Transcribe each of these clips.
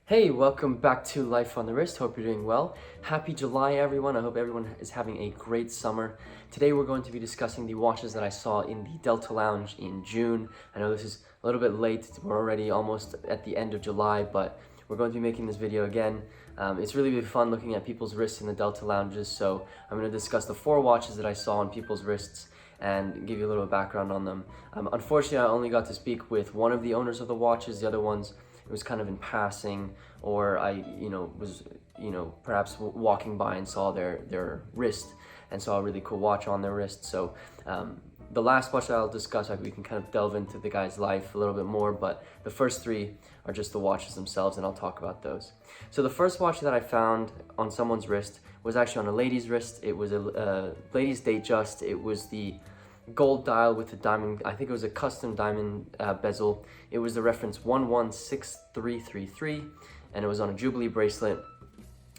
Hey, welcome back to Life on the Wrist. Hope you're doing well. Happy July, everyone. I hope everyone is having a great summer. Today, we're going to be discussing the watches that I saw in the Delta Lounge in June. I know this is a little bit late. We're already almost at the end of July, but we're going to be making this video again. It's really fun looking at people's wrists in the Delta Lounges, so I'm going to discuss the 4 watches that I saw on people's wrists and give you a little background on them. Unfortunately, I only got to speak with one of the owners of the watches. The other ones, it was kind of in passing, or I, was, perhaps walking by and saw their wrist and saw a really cool watch on their wrist. So the last watch that I'll discuss, we can kind of delve into the guy's life a little bit more, but the first 3 are just the watches themselves, and I'll talk about those. So the first watch that I found on someone's wrist was actually on a lady's wrist. It was a lady's Datejust. It was the gold dial with the diamond, I think it was a custom diamond bezel. It was the reference 116333, and it was on a Jubilee bracelet.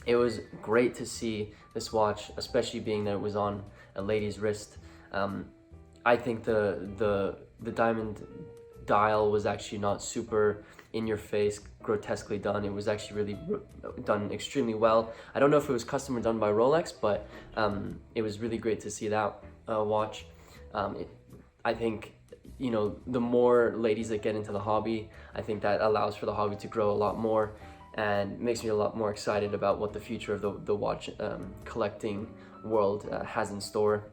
It was great to see this watch, especially being that it was on a lady's wrist. I think the diamond dial was actually not super in your face, grotesquely done. It was actually really done extremely well. I don't know if it was custom or done by Rolex, but it was really great to see that watch. I think, the more ladies that get into the hobby, I think that allows for the hobby to grow a lot more and makes me a lot more excited about what the future of the watch collecting world has in store.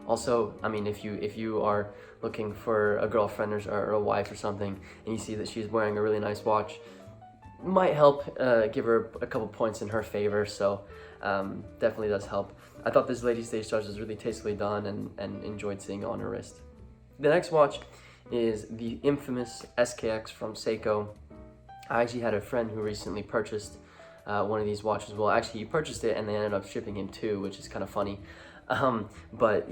Also, if you are looking for a girlfriend or a wife or something, and you see that she's wearing a really nice watch, might help give her a couple points in her favor. So definitely does help. I thought this lady's Datejust was really tastefully done and enjoyed seeing it on her wrist. The next watch is the infamous SKX from Seiko. I actually had a friend who recently purchased one of these watches. Well, actually, he purchased it and they ended up shipping him 2, which is kind of funny. But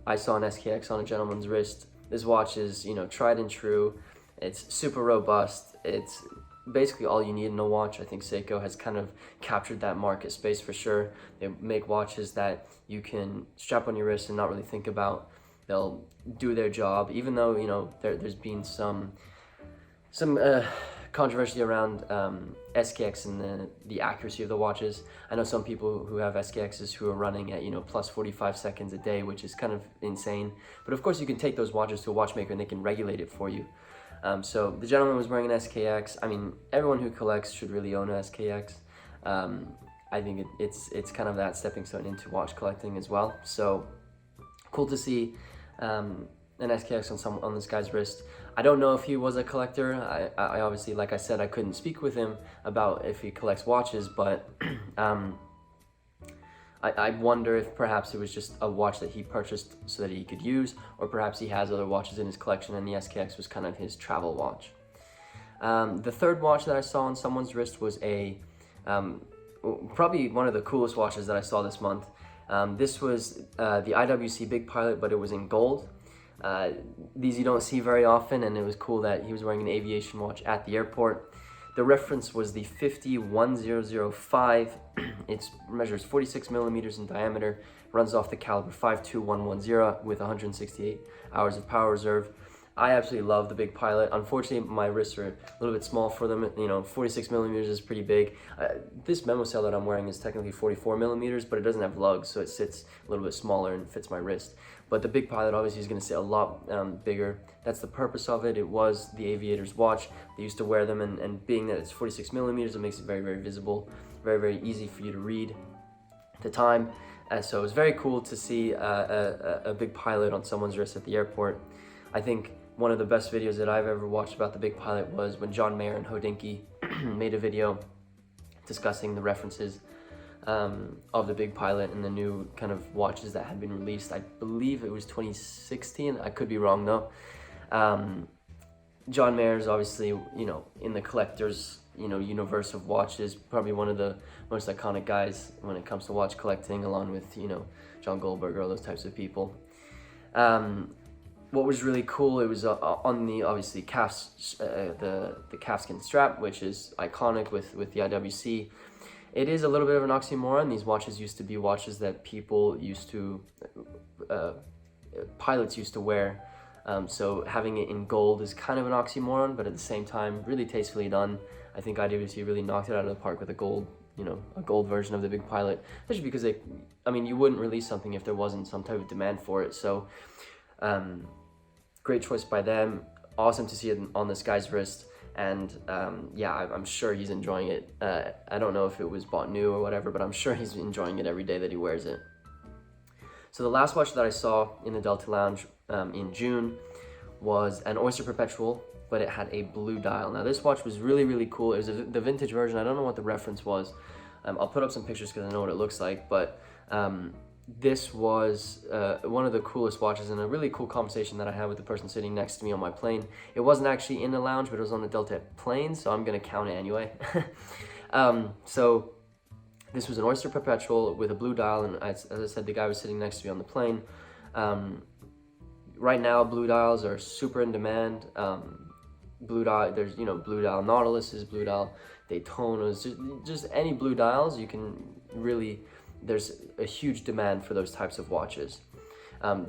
I saw an SKX on a gentleman's wrist. This watch is, tried and true. It's super robust. It's basically all you need in a watch. I think Seiko has kind of captured that market space for sure. They make watches that you can strap on your wrist and not really think about. They'll do their job, even though, there's been some controversy around SKX and the accuracy of the watches. I know some people who have SKXs who are running at plus 45 seconds a day, which is kind of insane. But of course, you can take those watches to a watchmaker and they can regulate it for you. So the gentleman was wearing an SKX. Everyone who collects should really own an SKX. I think it's kind of that stepping stone into watch collecting as well. So cool to see an SKX on this guy's wrist. I don't know if he was a collector. I obviously, like I said, I couldn't speak with him about if he collects watches, but I wonder if perhaps it was just a watch that he purchased so that he could use, or perhaps he has other watches in his collection and the SKX was kind of his travel watch. The third watch that I saw on someone's wrist was probably one of the coolest watches that I saw this month. This was the IWC Big Pilot, but it was in gold. These you don't see very often, and it was cool that he was wearing an aviation watch at the airport. The reference was the 50105. It measures 46 millimeters in diameter, runs off the caliber 52110 with 168 hours of power reserve. I absolutely love the Big Pilot. Unfortunately, my wrists are a little bit small for them. 46 millimeters is pretty big. This memo cell that I'm wearing is technically 44 millimeters, but it doesn't have lugs, so it sits a little bit smaller and fits my wrist. But the Big Pilot obviously is going to sit a lot bigger. That's the purpose of it. It was the aviator's watch. They used to wear them, and being that it's 46 millimeters, it makes it very, very visible, very, very easy for you to read the time. So it was very cool to see a Big Pilot on someone's wrist at the airport. I think one of the best videos that I've ever watched about the Big Pilot was when John Mayer and Hodinkee made a video discussing the references of the Big Pilot and the new kind of watches that had been released. I believe it was 2016. I could be wrong though. John Mayer is obviously, in the collector's, universe of watches, probably one of the most iconic guys when it comes to watch collecting, along with, John Goldberg, all those types of people. What was really cool, it was on the obviously the calfskin strap, which is iconic with the IWC. It is a little bit of an oxymoron. These watches used to be watches that pilots used to wear So having it in gold is kind of an oxymoron, but at the same time, really tastefully done. I think IWC really knocked it out of the park with a gold, a gold version of the Big Pilot, especially because you wouldn't release something if there wasn't some type of demand for it. So, great choice by them. Awesome to see it on this guy's wrist. And yeah, I'm sure he's enjoying it. I don't know if it was bought new or whatever, but I'm sure he's enjoying it every day that he wears it. So the last watch that I saw in the Delta Lounge in June was an Oyster Perpetual, but it had a blue dial. Now this watch was really, really cool. It was the vintage version. I don't know what the reference was. I'll put up some pictures because I know what it looks like, but this was one of the coolest watches, and a really cool conversation that I had with the person sitting next to me on my plane. It wasn't actually in the lounge, but it was on the Delta plane, so I'm gonna count it anyway. So this was an Oyster Perpetual with a blue dial, and as I said, the guy was sitting next to me on the plane. Right now, blue dials are super in demand. Blue dial, there's blue dial Nautiluses, blue dial Daytonas, just any blue dials. You can really, there's a huge demand for those types of watches.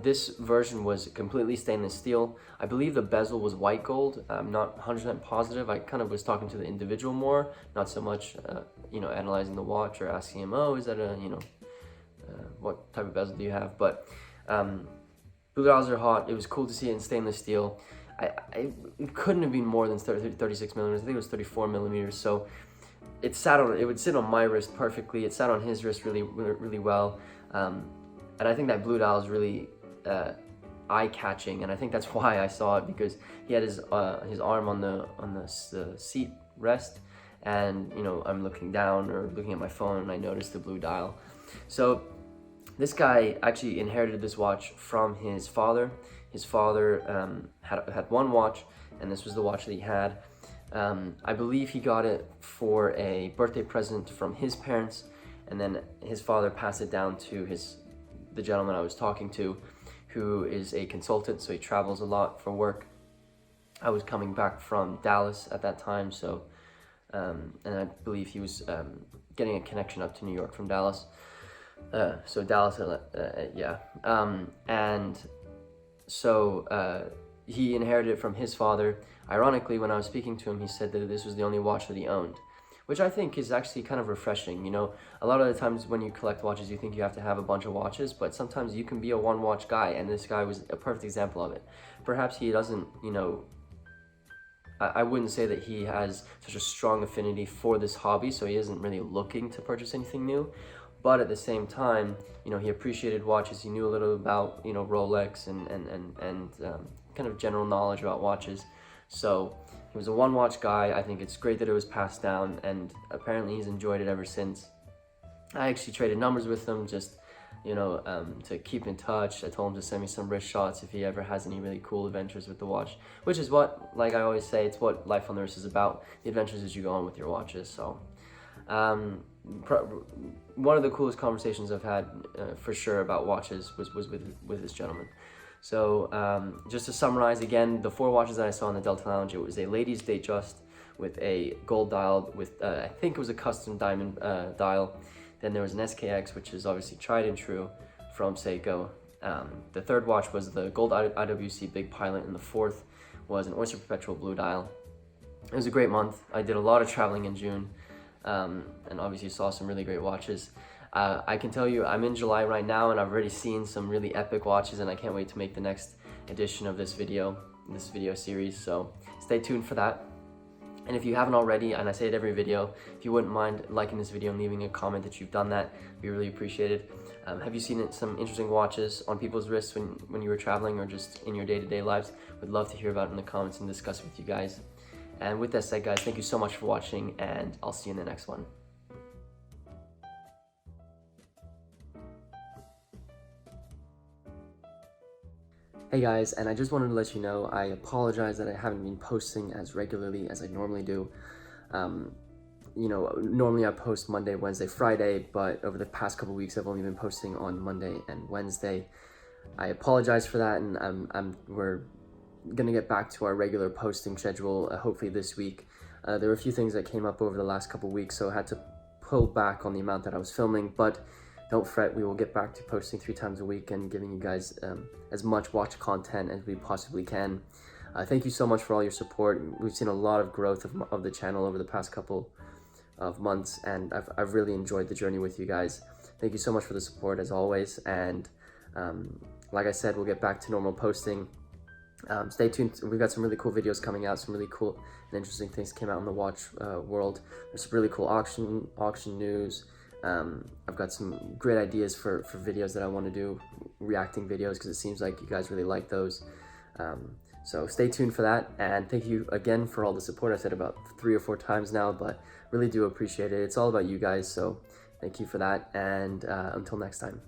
This version was completely stainless steel. I believe the bezel was white gold. I'm not 100% positive. I kind of was talking to the individual more, not so much analyzing the watch or asking him, oh, is that a what type of bezel do you have? But blue dials are hot. It was cool to see it in stainless steel. It couldn't have been more than 36 millimeters. I think it was 34 millimeters. So it would sit on my wrist perfectly. It sat on his wrist really, really well. And I think that blue dial is really eye-catching, and I think that's why I saw it, because he had his arm on the seat rest, and I'm looking down or looking at my phone, and I noticed the blue dial. So this guy actually inherited this watch from his father. His father had one watch, and this was the watch that he had. I believe he got it for a birthday present from his parents, and then his father passed it down to the gentleman I was talking to, who is a consultant, so he travels a lot for work. I was coming back from Dallas at that time, so and I believe he was getting a connection up to New York from Dallas. So Dallas, yeah. And so he inherited it from his father. Ironically, when I was speaking to him, he said that this was the only watch that he owned, which I think is actually kind of refreshing. A lot of the times when you collect watches, you think you have to have a bunch of watches, but sometimes you can be a one-watch guy, and this guy was a perfect example of it. Perhaps he doesn't, I wouldn't say that he has such a strong affinity for this hobby, so he isn't really looking to purchase anything new. But at the same time, he appreciated watches. He knew a little about, Rolex and kind of general knowledge about watches. So he was a one-watch guy. I think it's great that it was passed down, and apparently he's enjoyed it ever since. I actually traded numbers with him just, to keep in touch. I told him to send me some wrist shots if he ever has any really cool adventures with the watch, which is what, like I always say, it's what life on the wrist is about, the adventures as you go on with your watches. So one of the coolest conversations I've had for sure about watches was with this gentleman. So just to summarize again, the 4 watches that I saw in the Delta Lounge, it was a ladies Datejust with a gold dial with, I think it was a custom diamond dial. Then there was an SKX, which is obviously tried and true from Seiko. The 3rd watch was the gold IWC Big Pilot, and the 4th was an Oyster Perpetual blue dial. It was a great month. I did a lot of traveling in June, and obviously saw some really great watches. I can tell you I'm in July right now, and I've already seen some really epic watches, and I can't wait to make the next edition of this video series, so stay tuned for that. And if you haven't already, and I say it every video, if you wouldn't mind liking this video and leaving a comment that you've done that, we really appreciate it. Have you seen some interesting watches on people's wrists when you were traveling or just in your day-to-day lives? Would love to hear about it in the comments and discuss it with you guys. And with that said, guys, thank you so much for watching, and I'll see you in the next one. Hey guys, and I just wanted to let you know, I apologize that I haven't been posting as regularly as I normally do. Normally I post Monday, Wednesday, Friday, but over the past couple weeks I've only been posting on Monday and Wednesday. I apologize for that, and we're gonna get back to our regular posting schedule hopefully this week. There were a few things that came up over the last couple weeks, so I had to pull back on the amount that I was filming, but don't fret, we will get back to posting 3 times a week and giving you guys as much watch content as we possibly can. Thank you so much for all your support. We've seen a lot of growth of the channel over the past couple of months, and I've really enjoyed the journey with you guys. Thank you so much for the support as always, and like I said, we'll get back to normal posting. Stay tuned. We've got some really cool videos coming out, some really cool and interesting things came out in the watch world. There's some really cool auction news. I've got some great ideas for videos that I want to do, reacting videos, because it seems like you guys really like those. So stay tuned for that, and thank you again for all the support. I've said about 3 or 4 times now, but really do appreciate it. It's all about you guys, so thank you for that, and until next time.